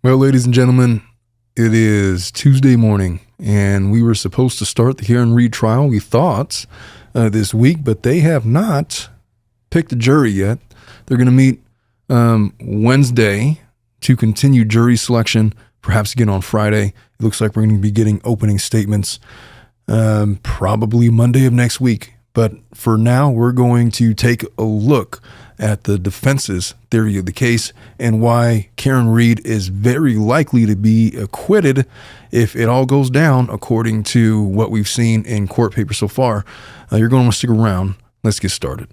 Well, ladies and gentlemen, it is Tuesday morning, and we were supposed to start the Karen Read trial, we thought, this week, but they have not picked a jury yet. They're going to meet Wednesday to continue jury selection, perhaps again on Friday. It looks like we're going to be getting opening statements probably Monday of next week. But for now, we're going to take a look at the defense's theory of the case and why Karen Read is very likely to be acquitted if it all goes down according to what we've seen in court papers so far. You're going to want to stick around. Let's get started.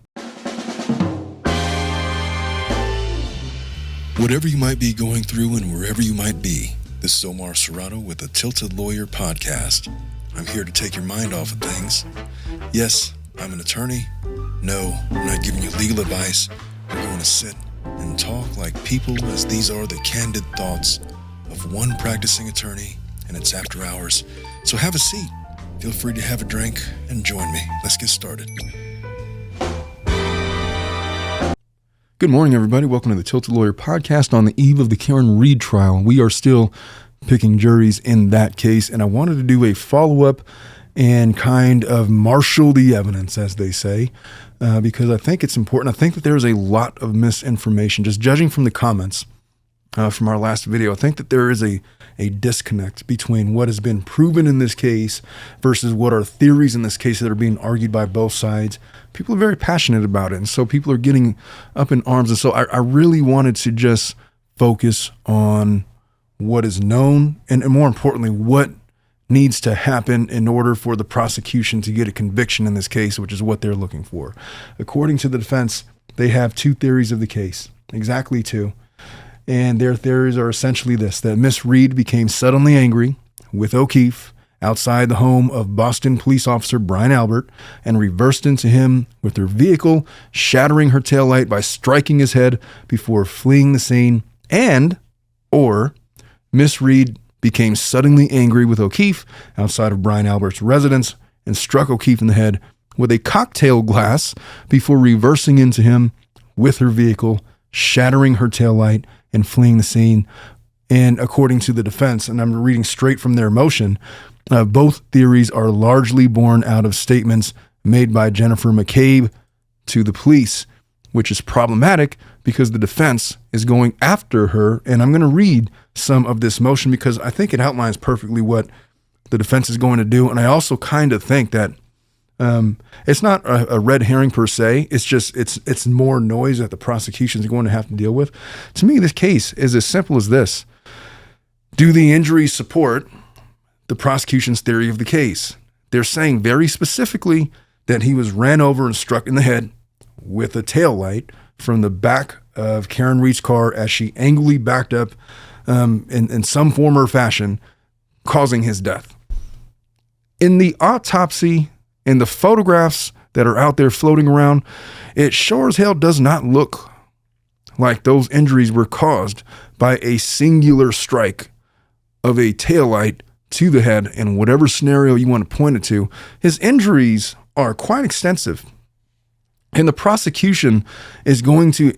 Whatever you might be going through and wherever you might be, this is Omar Serrato with the Tilted Lawyer Podcast. I'm here to take your mind off of things. Yes, I'm an attorney. No, I'm not giving you legal advice. We're going to sit and talk like people, as these are the candid thoughts of one practicing attorney, and it's after hours. So have a seat. Feel free to have a drink and join me. Let's get started. Good morning, everybody. Welcome to the Tilted Lawyer Podcast on the eve of the Karen Read trial. We are still picking juries in that case, and I wanted to do a follow-up and kind of marshal the evidence, as they say, because I think it's important. I think that there's a lot of misinformation. Just judging from the comments from our last video, I think that there is a disconnect between what has been proven in this case versus what are theories in this case that are being argued by both sides. People are very passionate about it, and so people are getting up in arms. And so I really wanted to just focus on what is known and more importantly, what needs to happen in order for the prosecution to get a conviction in this case, which is what they're looking for. According to the defense, they have two theories of the case, exactly two. And their theories are essentially this: that Miss Read became suddenly angry with O'Keefe outside the home of Boston police officer Brian Albert and reversed into him with her vehicle, shattering her taillight by striking his head before fleeing the scene, or Miss Read became suddenly angry with O'Keefe outside of Brian Albert's residence and struck O'Keefe in the head with a cocktail glass before reversing into him with her vehicle, shattering her taillight and fleeing the scene. And according to the defense, and I'm reading straight from their motion, both theories are largely born out of statements made by Jennifer McCabe to the police, which is problematic because the defense is going after her. And I'm going to read some of this motion because I think it outlines perfectly what the defense is going to do. And I also kind of think that it's not a red herring per se. It's just, it's more noise that the prosecution is going to have to deal with. To me, this case is as simple as this. Do the injuries support the prosecution's theory of the case? They're saying very specifically that he was ran over and struck in the head with a taillight from the back of Karen Read's car as she angrily backed up in some form or fashion, causing his death. In the autopsy and the photographs that are out there floating around, it sure as hell does not look like those injuries were caused by a singular strike of a taillight to the head. In whatever scenario you want to point it to, his injuries are quite extensive. And the prosecution is going to,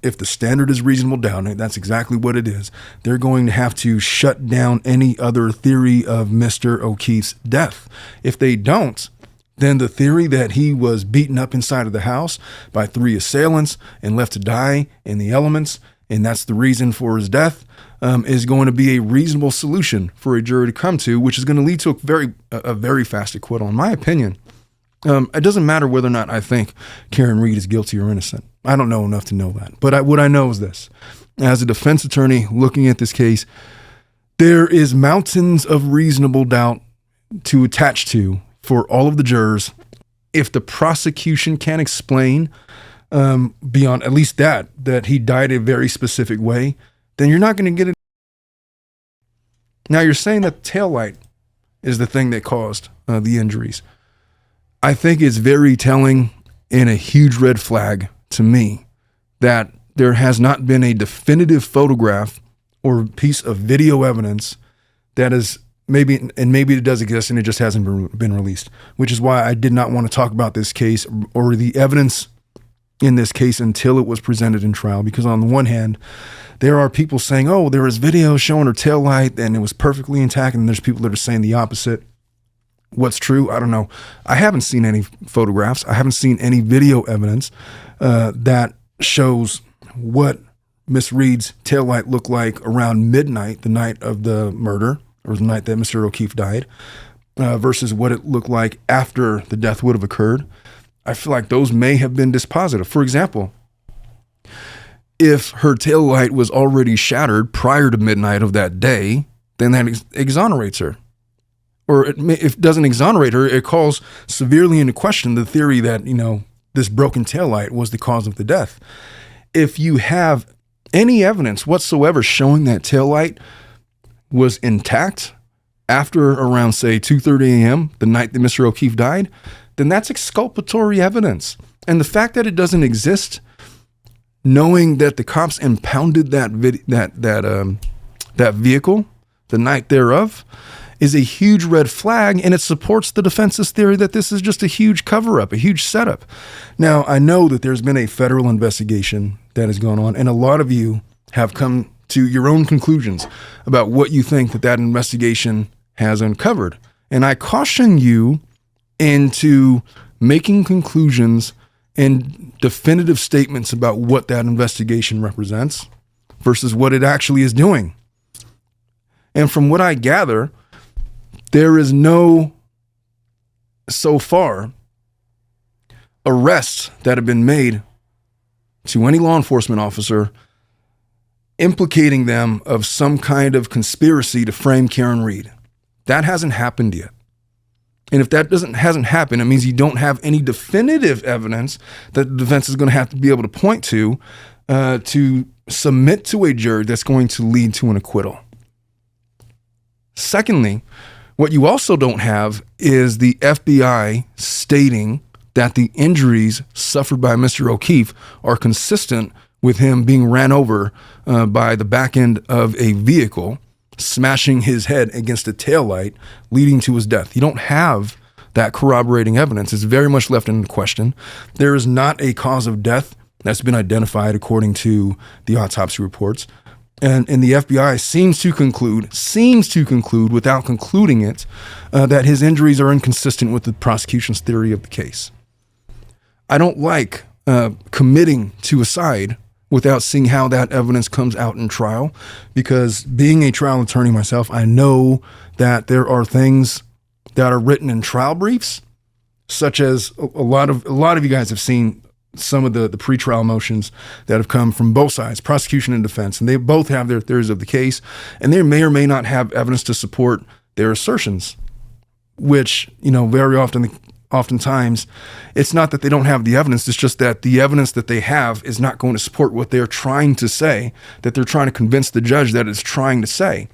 if the standard is reasonable doubt, and that's exactly what it is, they're going to have to shut down any other theory of Mr. O'Keefe's death. If they don't, then the theory that he was beaten up inside of the house by three assailants and left to die in the elements, and that's the reason for his death, is going to be a reasonable solution for a jury to come to, which is going to lead to a very fast acquittal, in my opinion. It doesn't matter whether or not I think Karen Read is guilty or innocent. I don't know enough to know that. But what I know is this. As a defense attorney looking at this case, there is mountains of reasonable doubt to attach to for all of the jurors. If the prosecution can explain beyond at least that he died a very specific way, then you're not going to get it. Now, you're saying that the taillight is the thing that caused the injuries. I think it's very telling and a huge red flag to me that there has not been a definitive photograph or piece of video evidence that is maybe it does exist and it just hasn't been released, which is why I did not want to talk about this case or the evidence in this case until it was presented in trial. Because on the one hand, there are people saying, oh, there was video showing her taillight and it was perfectly intact. And there's people that are saying the opposite. What's true? I don't know. I haven't seen any photographs. I haven't seen any video evidence that shows what Miss Reed's taillight looked like around midnight, the night of the murder, or the night that Mr. O'Keefe died, versus what it looked like after the death would have occurred. I feel like those may have been dispositive. For example, if her taillight was already shattered prior to midnight of that day, then that exonerates her. Or if it doesn't exonerate her, it calls severely into question the theory that, this broken taillight was the cause of the death. If you have any evidence whatsoever showing that taillight was intact after around, say, 2:30 a.m., the night that Mr. O'Keefe died, then that's exculpatory evidence. And the fact that it doesn't exist, knowing that the cops impounded that vehicle the night thereof, is a huge red flag, and it supports the defense's theory that this is just a huge cover-up, a huge setup. Now, I know that there's been a federal investigation that has gone on, and a lot of you have come to your own conclusions about what you think that investigation has uncovered. And I caution you into making conclusions and definitive statements about what that investigation represents versus what it actually is doing. And from what I gather, there is no, so far, arrests that have been made to any law enforcement officer implicating them of some kind of conspiracy to frame Karen Reed. That hasn't happened yet. And if that hasn't happened, it means you don't have any definitive evidence that the defense is going to have to be able to point to submit to a jury that's going to lead to an acquittal. Secondly, what you also don't have is the FBI stating that the injuries suffered by Mr. O'Keefe are consistent with him being ran over by the back end of a vehicle, smashing his head against a taillight, leading to his death. You don't have that corroborating evidence. It's very much left in question. There is not a cause of death that's been identified according to the autopsy reports. And the FBI seems to conclude without concluding it, that his injuries are inconsistent with the prosecution's theory of the case. I don't like committing to a side without seeing how that evidence comes out in trial, because being a trial attorney myself, I know that there are things that are written in trial briefs, such as a lot of you guys have seen some of the pretrial motions that have come from both sides, prosecution and defense, and they both have their theories of the case, and they may or may not have evidence to support their assertions, which, very oftentimes, it's not that they don't have the evidence, it's just that the evidence that they have is not going to support what they're trying to say, that they're trying to convince the judge that it's trying to say.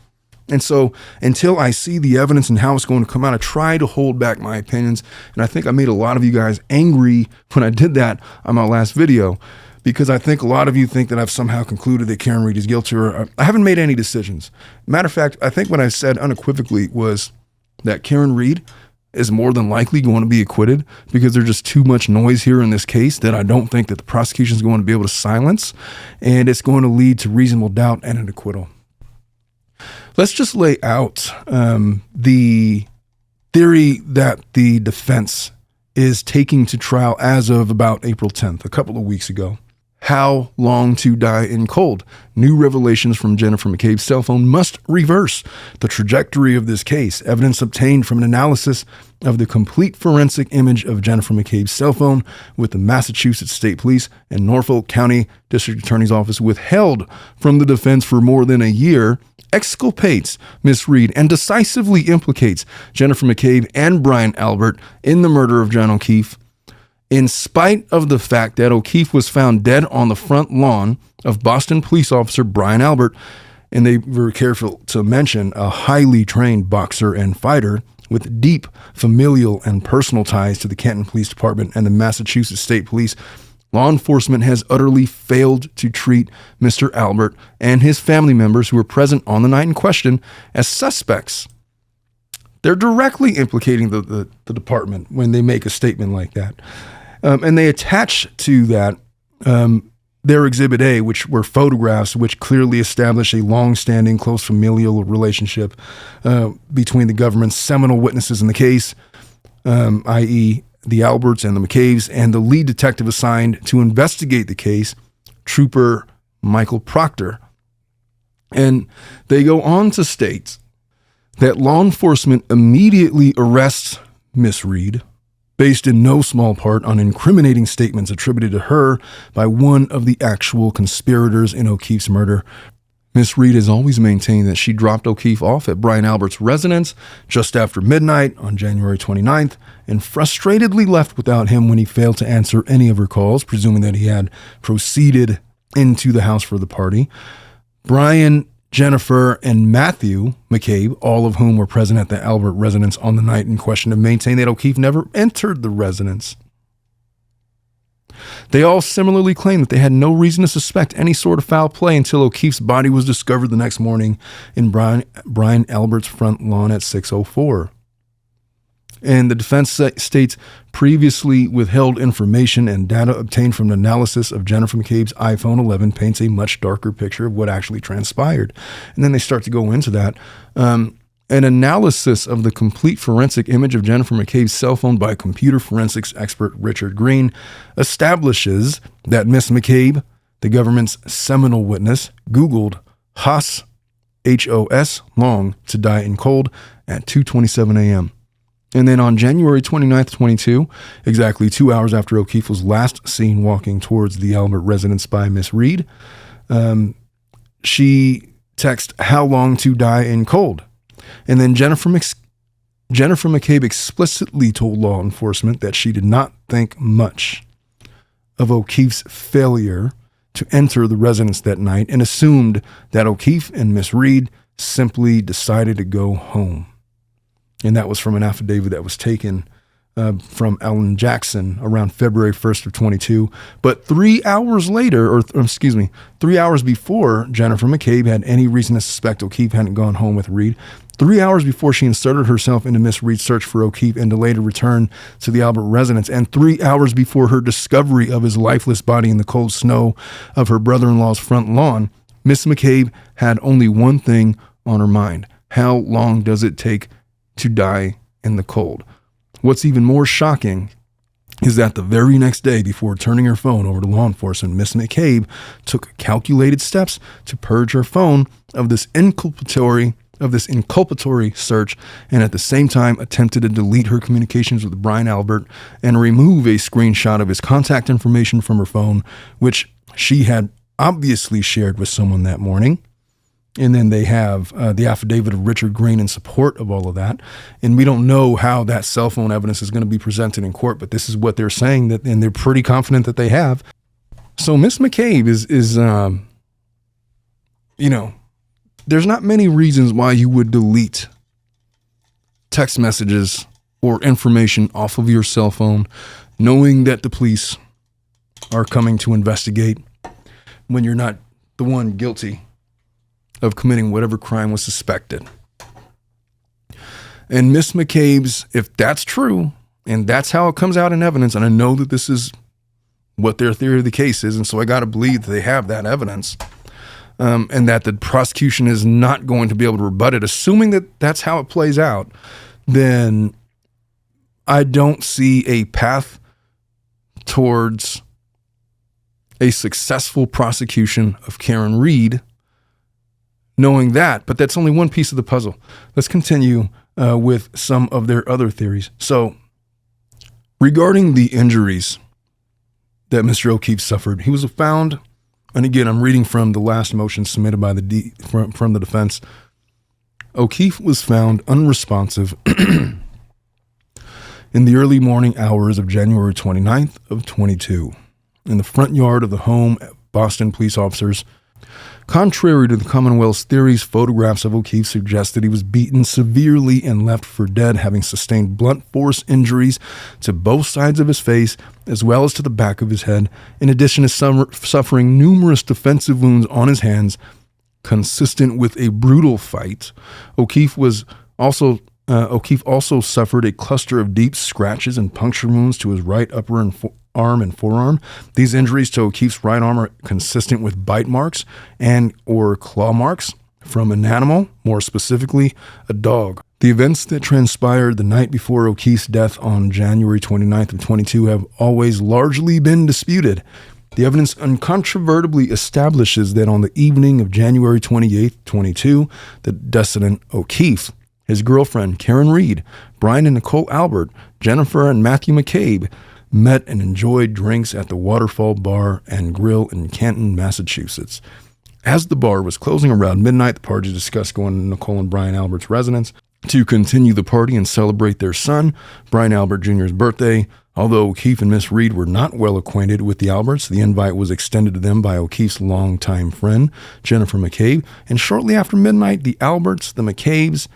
And so until I see the evidence and how it's going to come out, I try to hold back my opinions. And I think I made a lot of you guys angry when I did that on my last video, because I think a lot of you think that I've somehow concluded that Karen Reed is guilty, or I haven't made any decisions. Matter of fact, I think what I said unequivocally was that Karen Reed is more than likely going to be acquitted, because there's just too much noise here in this case that I don't think that the prosecution is going to be able to silence, and it's going to lead to reasonable doubt and an acquittal. Let's just lay out the theory that the defense is taking to trial as of about April 10th, a couple of weeks ago. How long to die in cold? New revelations from Jennifer McCabe's cell phone must reverse the trajectory of this case. Evidence obtained from an analysis of the complete forensic image of Jennifer McCabe's cell phone with the Massachusetts State Police and Norfolk County District Attorney's Office withheld from the defense for more than a year exculpates Miss Reed and decisively implicates Jennifer McCabe and Brian Albert in the murder of John O'Keefe, in spite of the fact that O'Keefe was found dead on the front lawn of Boston police officer Brian Albert, and they were careful to mention a highly trained boxer and fighter with deep familial and personal ties to the Canton Police Department and the Massachusetts State Police. Law enforcement has utterly failed to treat Mr. Albert and his family members who were present on the night in question as suspects. They're directly implicating the department when they make a statement like that. And they attach to that their Exhibit A, which were photographs which clearly establish a long-standing close familial relationship between the government's seminal witnesses in the case, i.e. the Alberts and the McCabes, and the lead detective assigned to investigate the case, Trooper Michael Proctor. And they go on to state that law enforcement immediately arrests Miss Reed, based in no small part on incriminating statements attributed to her by one of the actual conspirators in O'Keefe's murder. Miss Reed has always maintained that she dropped O'Keefe off at Brian Albert's residence just after midnight on January 29th and frustratedly left without him when he failed to answer any of her calls, presuming that he had proceeded into the house for the party. Brian, Jennifer, and Matthew McCabe, all of whom were present at the Albert residence on the night in question, have maintained that O'Keefe never entered the residence. They all similarly claim that they had no reason to suspect any sort of foul play until O'Keefe's body was discovered the next morning in Brian Albert's front lawn at 6:04. And the defense states previously withheld information and data obtained from the analysis of Jennifer McCabe's iPhone 11 paints a much darker picture of what actually transpired. And then they start to go into that. An analysis of the complete forensic image of Jennifer McCabe's cell phone by computer forensics expert Richard Green establishes that Miss McCabe, the government's seminal witness, Googled Haas, H-O-S, long to die in cold at 2:27 a.m. And then on January 29th, 22, exactly 2 hours after O'Keefe was last seen walking towards the Albert residence by Miss Reed, she texted, "How long to die in cold?" And then Jennifer McCabe explicitly told law enforcement that she did not think much of O'Keefe's failure to enter the residence that night and assumed that O'Keefe and Miss Reed simply decided to go home. And that was from an affidavit that was taken from Ellen Jackson around February 1st of 22. But 3 hours later, 3 hours before Jennifer McCabe had any reason to suspect O'Keefe hadn't gone home with Reed, 3 hours before she inserted herself into Miss Reed's search for O'Keefe and to later return to the Albert residence, and 3 hours before her discovery of his lifeless body in the cold snow of her brother-in-law's front lawn, Miss McCabe had only one thing on her mind: how long does it take to die in the cold? What's even more shocking is that the very next day, before turning her phone over to law enforcement, Miss McCabe took calculated steps to purge her phone of this inculpatory search, and at the same time attempted to delete her communications with Brian Albert and remove a screenshot of his contact information from her phone, which she had obviously shared with someone that morning. And then they have the affidavit of Richard Green in support of all of that. And we don't know how that cell phone evidence is going to be presented in court, but this is what they're saying, that, and they're pretty confident that they have. So Miss McCabe is there's not many reasons why you would delete text messages or information off of your cell phone, knowing that the police are coming to investigate when you're not the one guilty of committing whatever crime was suspected. And Miss McCabe's, if that's true, and that's how it comes out in evidence, and I know that this is what their theory of the case is, and so I got to believe that they have that evidence, and that the prosecution is not going to be able to rebut it, assuming that that's how it plays out, then I don't see a path towards a successful prosecution of Karen Reed, knowing that. But that's only one piece of the puzzle. Let's continue with some of their other theories. So regarding the injuries that Mr. O'Keefe suffered, he was found, and again, I'm reading from the last motion submitted by from the defense. O'Keefe was found unresponsive in the early morning hours of January 29th of 22 in the front yard of the home of Boston police officers. Contrary to the Commonwealth's theories, photographs of O'Keefe suggest that he was beaten severely and left for dead, having sustained blunt force injuries to both sides of his face, as well as to the back of his head, in addition to suffering numerous defensive wounds on his hands, consistent with a brutal fight. O'Keefe was also O'Keefe also suffered a cluster of deep scratches and puncture wounds to his right upper arm and forearm. These injuries to O'Keefe's right arm are consistent with bite marks and or claw marks from an animal, more specifically, a dog. The events that transpired the night before O'Keefe's death on January 29th of 22 have always largely been disputed. The evidence uncontrovertibly establishes that on the evening of January 28th, 22, the decedent O'Keefe, his girlfriend, Karen Reed, Brian and Nicole Albert, Jennifer and Matthew McCabe met and enjoyed drinks at the Waterfall Bar and Grill in Canton, Massachusetts. As the bar was closing around midnight, the parties discussed going to Nicole and Brian Albert's residence to continue the party and celebrate their son, Brian Albert Jr.'s birthday. Although O'Keefe and Miss Reed were not well acquainted with the Alberts, the invite was extended to them by O'Keefe's longtime friend, Jennifer McCabe, and shortly after midnight, the Alberts, the McCabes,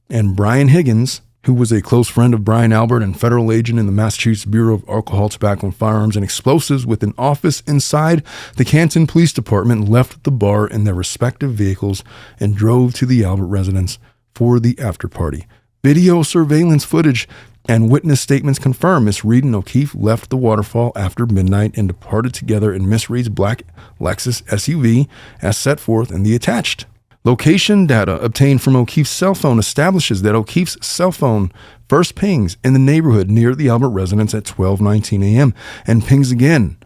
and Brian Higgins, who was a close friend of Brian Albert and federal agent in the Massachusetts Bureau of Alcohol, Tobacco, and Firearms and Explosives with an office inside the Canton Police Department, left the bar in their respective vehicles and drove to the Albert residence for the after party. Video surveillance footage and witness statements confirm Miss Reed and O'Keefe left the Waterfall after midnight and departed together in Miss Reed's black Lexus SUV as set forth in the attached. Location data obtained from O'Keefe's cell phone establishes that O'Keefe's cell phone first pings in the neighborhood near the Albert residence at 12:19 a.m. and pings again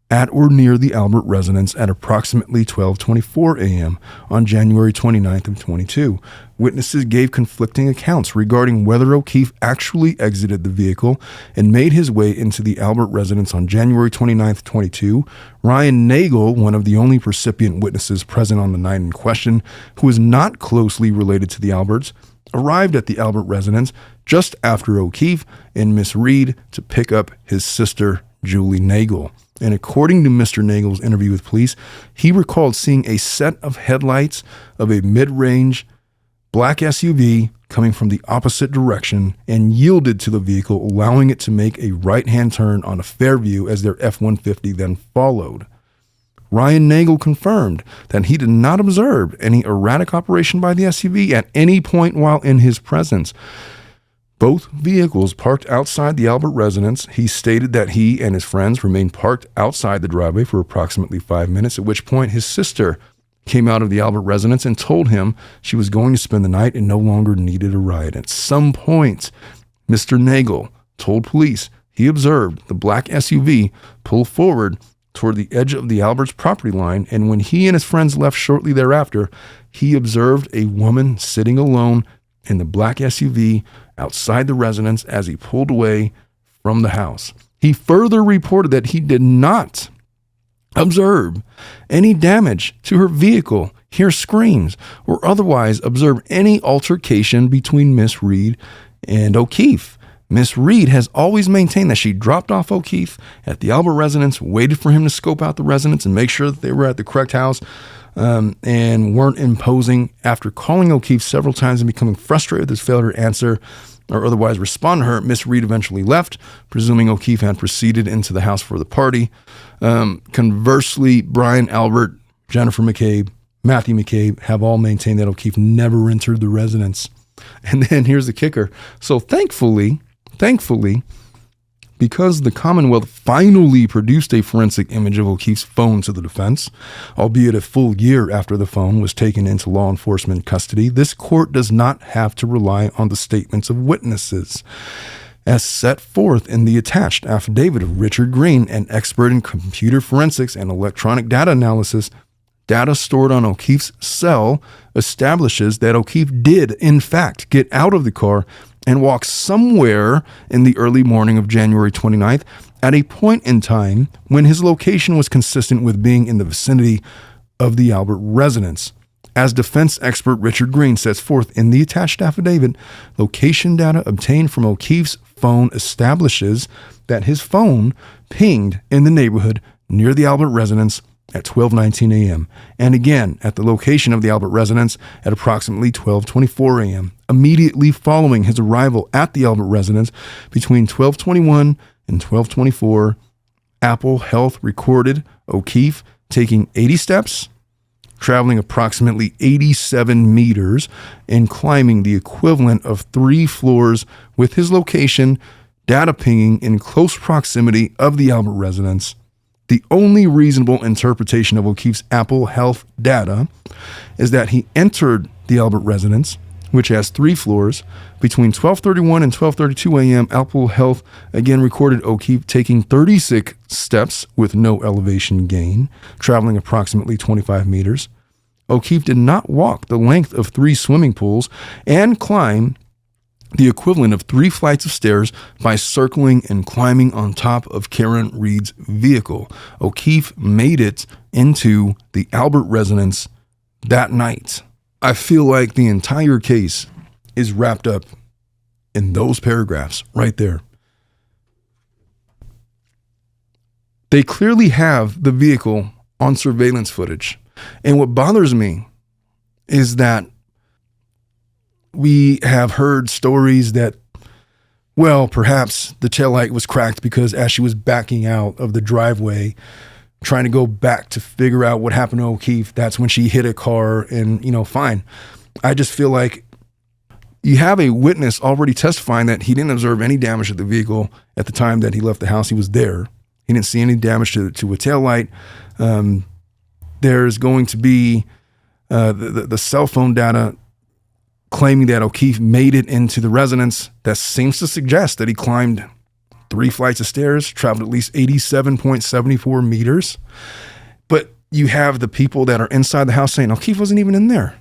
at or near the Albert residence at approximately 12:24 a.m. on January 29th of 22. Witnesses gave conflicting accounts regarding whether O'Keefe actually exited the vehicle and made his way into the Albert residence on January 29th, 22. Ryan Nagel, one of the only recipient witnesses present on the night in question, who is not closely related to the Alberts, arrived at the Albert residence just after O'Keefe and Miss Reed to pick up his sister, Julie Nagel. And according to Mr. Nagel's interview with police, he recalled seeing a set of headlights of a mid-range black SUV coming from the opposite direction and yielded to the vehicle, allowing it to make a right-hand turn on a Fairview as their F-150 then followed. Ryan Nagel confirmed that he did not observe any erratic operation by the SUV at any point while in his presence. Both vehicles parked outside the Albert residence. He stated that he and his friends remained parked outside the driveway for approximately 5 minutes, at which point his sister came out of the Albert residence and told him she was going to spend the night and no longer needed a ride. At some point, Mr. Nagel told police he observed the black SUV pull forward toward the edge of the Albert's property line, and when he and his friends left shortly thereafter, he observed a woman sitting alone in the black SUV outside the residence as he pulled away from the house. He further reported that he did not observe any damage to her vehicle, hear screams, or otherwise observe any altercation between Miss Reed and O'Keefe. Miss Reed has always maintained that she dropped off O'Keefe at the Albert residence, waited for him to scope out the residence and make sure that they were at the correct house, and weren't imposing. After calling O'Keefe several times and becoming frustrated with his failure to answer or otherwise respond to her, Miss Reed eventually left, presuming O'Keefe had proceeded into the house for the party. Conversely, Brian Albert, Jennifer McCabe, Matthew McCabe have all maintained that O'Keefe never entered the residence. And then here's the kicker. So thankfully, because the Commonwealth finally produced a forensic image of O'Keefe's phone to the defense, albeit a full year after the phone was taken into law enforcement custody, this court does not have to rely on the statements of witnesses. As set forth in the attached affidavit of Richard Green, an expert in computer forensics and electronic data analysis, data stored on O'Keefe's cell establishes that O'Keefe did, in fact, get out of the car and walk somewhere in the early morning of January 29th at a point in time when his location was consistent with being in the vicinity of the Albert residence. As defense expert Richard Green sets forth in the attached affidavit, location data obtained from O'Keefe's phone establishes that his phone pinged in the neighborhood near the Albert residence at 12:19 a.m. and again at the location of the Albert residence at approximately 12:24 a.m. Immediately following his arrival at the Albert residence between 12:21 and 12:24, Apple Health recorded O'Keefe taking 80 steps, traveling approximately 87 meters and climbing the equivalent of 3 floors with his location data pinging in close proximity of the Albert residence. The only reasonable interpretation of O'Keefe's Apple Health data is that he entered the Albert residence, which has 3 floors, between 12:31 and 12:32 a.m. Apple Health again recorded O'Keefe taking 36 steps with no elevation gain, traveling approximately 25 meters. O'Keefe did not walk the length of 3 swimming pools and climb the equivalent of 3 flights of stairs by circling and climbing on top of Karen Reed's vehicle. O'Keefe made it into the Albert residence that night. I feel like the entire case is wrapped up in those paragraphs right there. They clearly have the vehicle on surveillance footage. And what bothers me is that we have heard stories that, well, perhaps the taillight was cracked because as she was backing out of the driveway, trying to go back to figure out what happened to O'Keefe, that's when she hit a car and, fine. I just feel like you have a witness already testifying that he didn't observe any damage to the vehicle at the time that he left the house. He was there. He didn't see any damage to a taillight. There's going to be the cell phone data claiming that O'Keefe made it into the residence. That seems to suggest that he climbed 3 flights of stairs, traveled at least 87.74 meters. But you have the people that are inside the house saying O'Keefe wasn't even in there.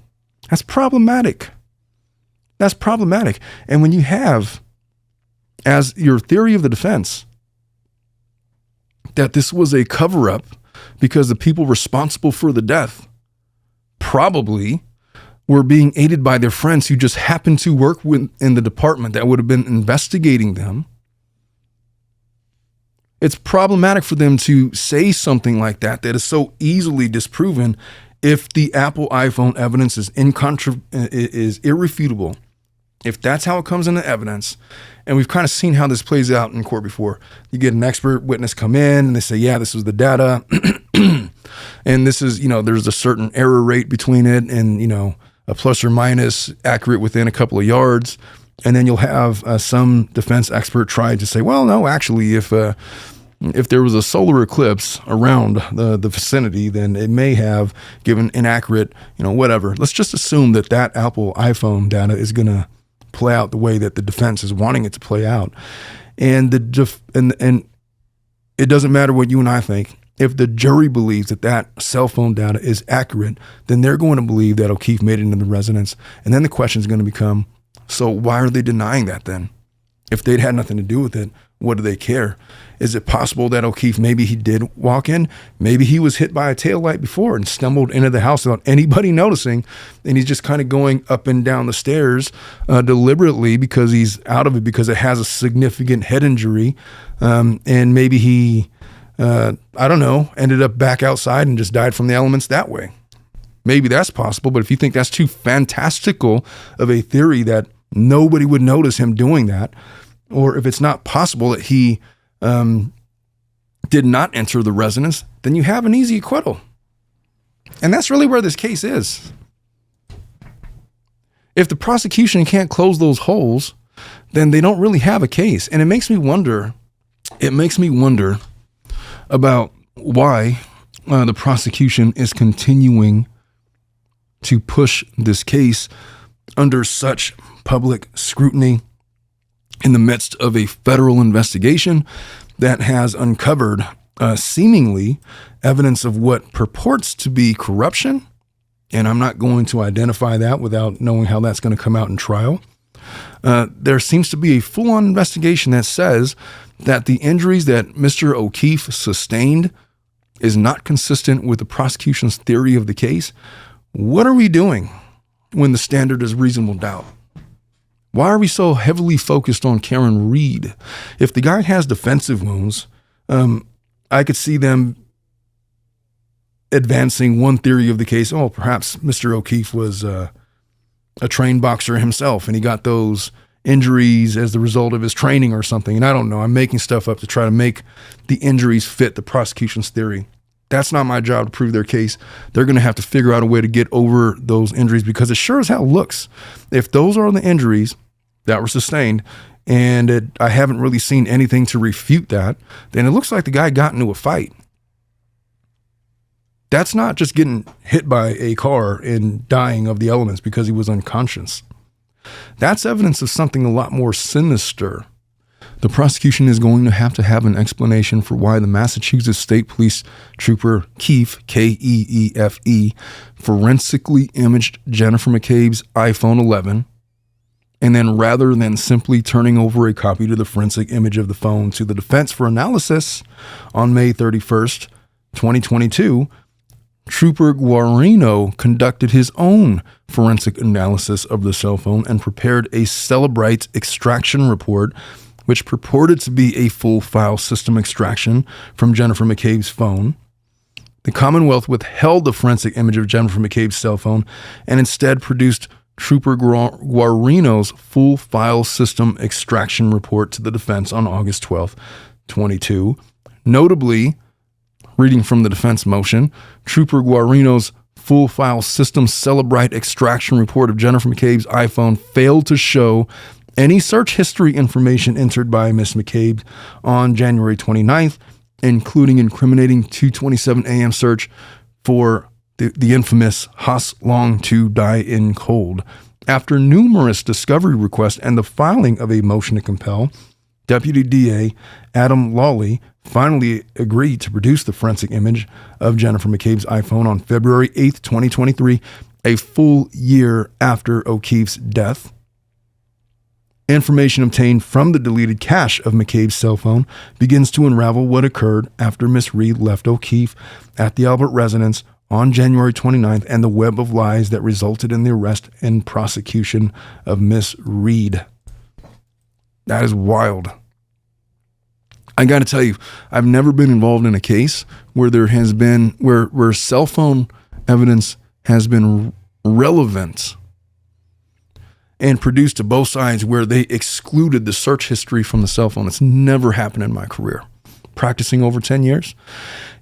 That's problematic. That's problematic. And when you have, as your theory of the defense, that this was a cover-up because the people responsible for the death probably were being aided by their friends who just happened to work in the department that would have been investigating them. It's problematic for them to say something like that is so easily disproven if the Apple iPhone evidence is irrefutable. If that's how it comes into evidence, and we've kind of seen how this plays out in court before. You get an expert witness come in and they say, yeah, this was the data. And this is, there's a certain error rate between it and, a plus or minus accurate within a couple of yards. And then you'll have some defense expert try to say, well, no, actually, if there was a solar eclipse around the vicinity, then it may have given inaccurate, whatever. Let's just assume that Apple iPhone data is going to play out the way that the defense is wanting it to play out. And and it doesn't matter what you and I think. If the jury believes that cell phone data is accurate, then they're going to believe that O'Keefe made it into the residence. And then the question is going to become, so why are they denying that then? If they'd had nothing to do with it, what do they care? Is it possible that O'Keefe, maybe he did walk in? Maybe he was hit by a taillight before and stumbled into the house without anybody noticing. And he's just kind of going up and down the stairs deliberately because he's out of it because it has a significant head injury. And maybe he, ended up back outside and just died from the elements that way. Maybe that's possible. But if you think that's too fantastical of a theory that nobody would notice him doing that, or if it's not possible that he did not enter the residence, then you have an easy acquittal. And that's really where this case is. If the prosecution can't close those holes, then they don't really have a case. And it makes me wonder about why the prosecution is continuing to push this case under such public scrutiny in the midst of a federal investigation that has uncovered seemingly evidence of what purports to be corruption. And I'm not going to identify that without knowing how that's going to come out in trial. There seems to be a full-on investigation that says that the injuries that Mr. O'Keefe sustained is not consistent with the prosecution's theory of the case. What are we doing when the standard is reasonable doubt? Why are we so heavily focused on Karen Reed? If the guy has defensive wounds, I could see them advancing one theory of the case. Oh, perhaps Mr. O'Keefe was a trained boxer himself and he got those injuries as the result of his training or something. And I don't know. I'm making stuff up to try to make the injuries fit the prosecution's theory. That's not my job to prove their case. They're going to have to figure out a way to get over those injuries, because it sure as hell looks, if those are the injuries that were sustained, and I haven't really seen anything to refute that, then it looks like the guy got into a fight. That's not just getting hit by a car and dying of the elements because he was unconscious. That's evidence of something a lot more sinister. The prosecution is going to have an explanation for why the Massachusetts State Police Trooper Keefe, Keefe, forensically imaged Jennifer McCabe's iPhone 11, and then rather than simply turning over a copy to the forensic image of the phone to the defense for analysis on May 31st, 2022, Trooper Guarino conducted his own forensic analysis of the cell phone and prepared a Celebrite extraction report, which purported to be a full file system extraction from Jennifer McCabe's phone. The Commonwealth withheld the forensic image of Jennifer McCabe's cell phone and instead produced Trooper Guarino's full file system extraction report to the defense on August 12th, 2022. Notably, reading from the defense motion, Trooper Guarino's full file system Celebrite extraction report of Jennifer McCabe's iPhone failed to show any search history information entered by Miss McCabe on January 29th, including incriminating 2:27 a.m. search for the infamous Haas Long to Die in Cold. After numerous discovery requests and the filing of a motion to compel, Deputy DA Adam Lawley finally agreed to produce the forensic image of Jennifer McCabe's iPhone on February 8th, 2023, a full year after O'Keefe's death. Information obtained from the deleted cache of McCabe's cell phone begins to unravel what occurred after Miss Reed left O'Keefe at the Albert residence on January 29th and the web of lies that resulted in the arrest and prosecution of Miss Reed. That is wild. I got to tell you, I've never been involved in a case where there has been, where cell phone evidence has been relevant and produced to both sides where they excluded the search history from the cell phone. It's never happened in my career. Practicing over 10 years.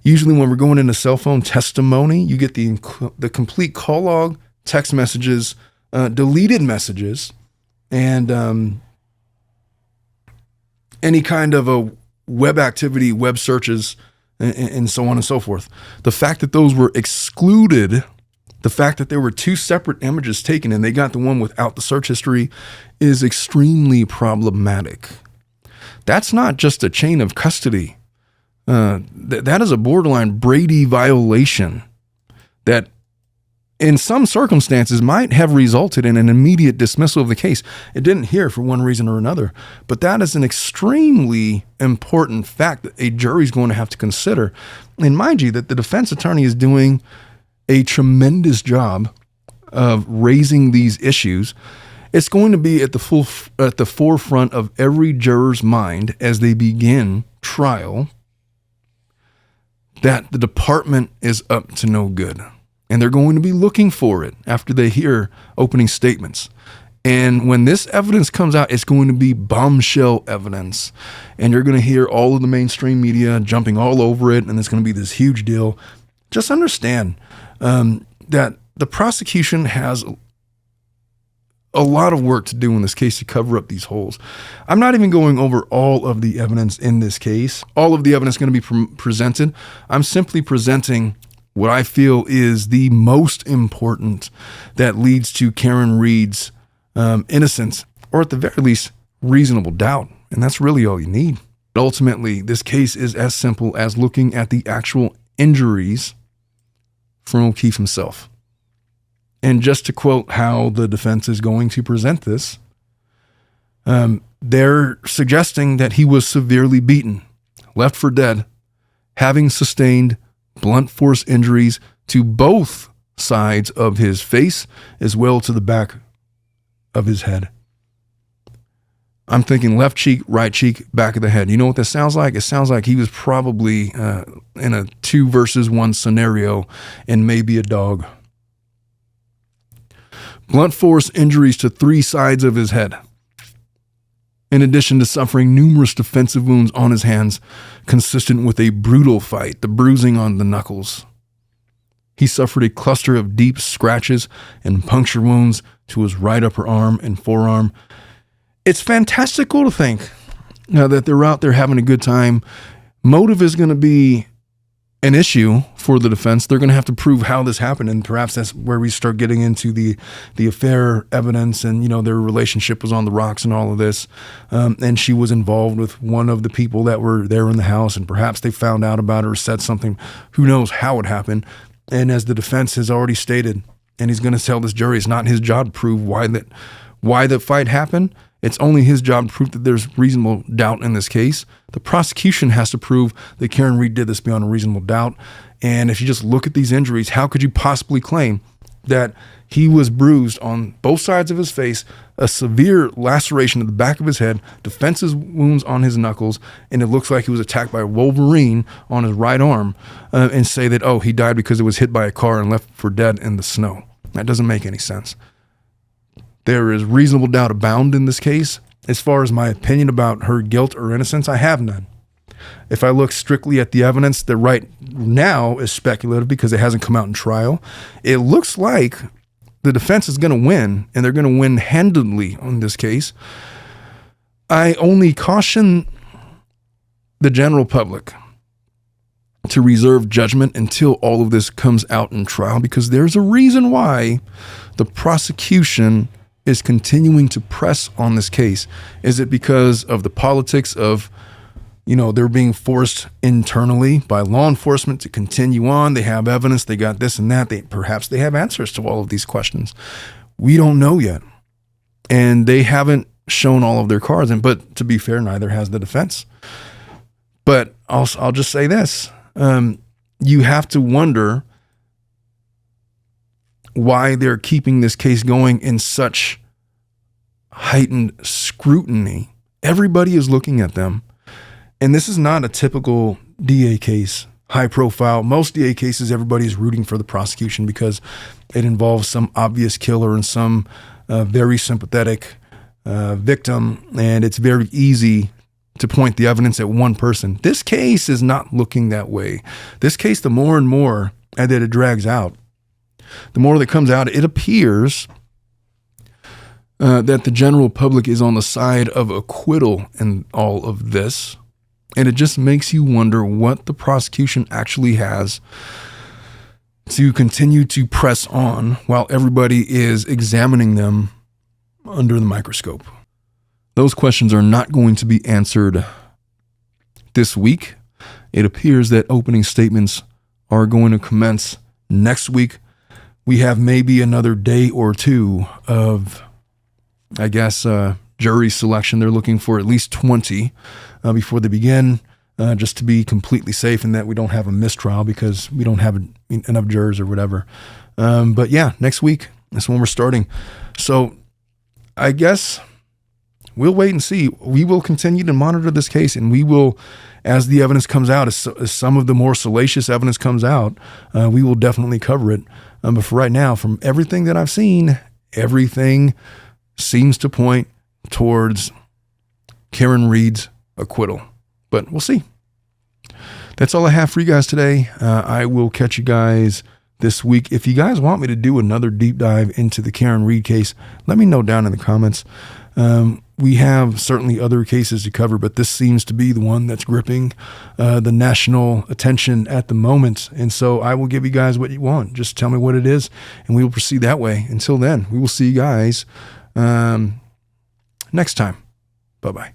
Usually when we're going into cell phone testimony, you get the complete call log, text messages, deleted messages, and any kind of a web activity, web searches, and so on and so forth. The fact that those were excluded, the fact that there were two separate images taken and they got the one without the search history is extremely problematic. That's not just a chain of custody. That is a borderline Brady violation that in some circumstances might have resulted in an immediate dismissal of the case. It didn't here for one reason or another, but that is an extremely important fact that a jury is going to have to consider. And mind you, that the defense attorney is doing a tremendous job of raising these issues. It's going to be at the forefront of every juror's mind as they begin trial that the department is up to no good. And they're going to be looking for it after they hear opening statements. And when this evidence comes out, it's going to be bombshell evidence. And you're going to hear all of the mainstream media jumping all over it, and it's going to be this huge deal. Just understand that the prosecution has a lot of work to do in this case to cover up these holes. I'm not even going over all of the evidence in this case. All of the evidence going to be presented. I'm simply presenting what I feel is the most important that leads to Karen Reed's innocence, or at the very least, reasonable doubt. And that's really all you need. But ultimately, this case is as simple as looking at the actual injuries from O'Keefe himself. And just to quote how the defense is going to present this, they're suggesting that he was severely beaten, left for dead, having sustained blunt force injuries to both sides of his face as well to the back of his head. I'm thinking left cheek, right cheek, back of the head. You know what that sounds like? It sounds like he was probably in a 2 versus 1 scenario and maybe a dog. Blunt force injuries to 3 sides of his head. in addition to suffering numerous defensive wounds on his hands, consistent with a brutal fight, the bruising on the knuckles. He suffered a cluster of deep scratches and puncture wounds to his right upper arm and forearm. It's fantastical to think that they're out there having a good time. Motive is going to be an issue for the defense. They're going to have to prove how this happened, and perhaps that's where we start getting into the affair evidence, and their relationship was on the rocks and all of this, and she was involved with one of the people that were there in the house, and perhaps they found out about it or said something. Who knows how it happened? And as the defense has already stated, and he's going to tell this jury, it's not his job to prove why the fight happened. It's only his job to prove that there's reasonable doubt in this case. The prosecution has to prove that Karen Read did this beyond a reasonable doubt. And if you just look at these injuries, how could you possibly claim that he was bruised on both sides of his face, a severe laceration at the back of his head, defensive wounds on his knuckles, and it looks like he was attacked by a Wolverine on his right arm, and say that, oh, he died because it was hit by a car and left for dead in the snow? That doesn't make any sense. There is reasonable doubt abound in this case. As far as my opinion about her guilt or innocence, I have none. If I look strictly at the evidence that right now is speculative because it hasn't come out in trial, it looks like the defense is going to win, and they're going to win handedly on this case. I only caution the general public to reserve judgment until all of this comes out in trial, because there's a reason why the prosecution is continuing to press on this case. Is it because of the politics of, they're being forced internally by law enforcement to continue on? They have evidence, they got this and that. Perhaps they have answers to all of these questions. We don't know yet. And they haven't shown all of their cards. But to be fair, neither has the defense. But I'll just say this. You have to wonder why they're keeping this case going in such heightened scrutiny. Everybody is looking at them. And this is not a typical DA case, high profile. Most DA cases, everybody is rooting for the prosecution because it involves some obvious killer and some very sympathetic victim. And it's very easy to point the evidence at one person. This case is not looking that way. This case, the more and more that it drags out, the more that comes out, it appears that the general public is on the side of acquittal in all of this. And it just makes you wonder what the prosecution actually has to continue to press on while everybody is examining them under the microscope. Those questions are not going to be answered this week. It appears that opening statements are going to commence next week. We have maybe another day or two of, jury selection. They're looking for at least 20 before they begin, just to be completely safe and that we don't have a mistrial because we don't have enough jurors or whatever. But yeah, next week, that's when we're starting. So I guess we'll wait and see. We will continue to monitor this case, and we will, as the evidence comes out, as some of the more salacious evidence comes out, we will definitely cover it. But for right now, from everything that I've seen, everything seems to point towards Karen Read's acquittal. But we'll see. That's all I have for you guys today. I will catch you guys this week. If you guys want me to do another deep dive into the Karen Read case, let me know down in the comments. We have certainly other cases to cover, but this seems to be the one that's gripping the national attention at the moment. And so I will give you guys what you want. Just tell me what it is, and we will proceed that way. Until then, we will see you guys next time. Bye-bye.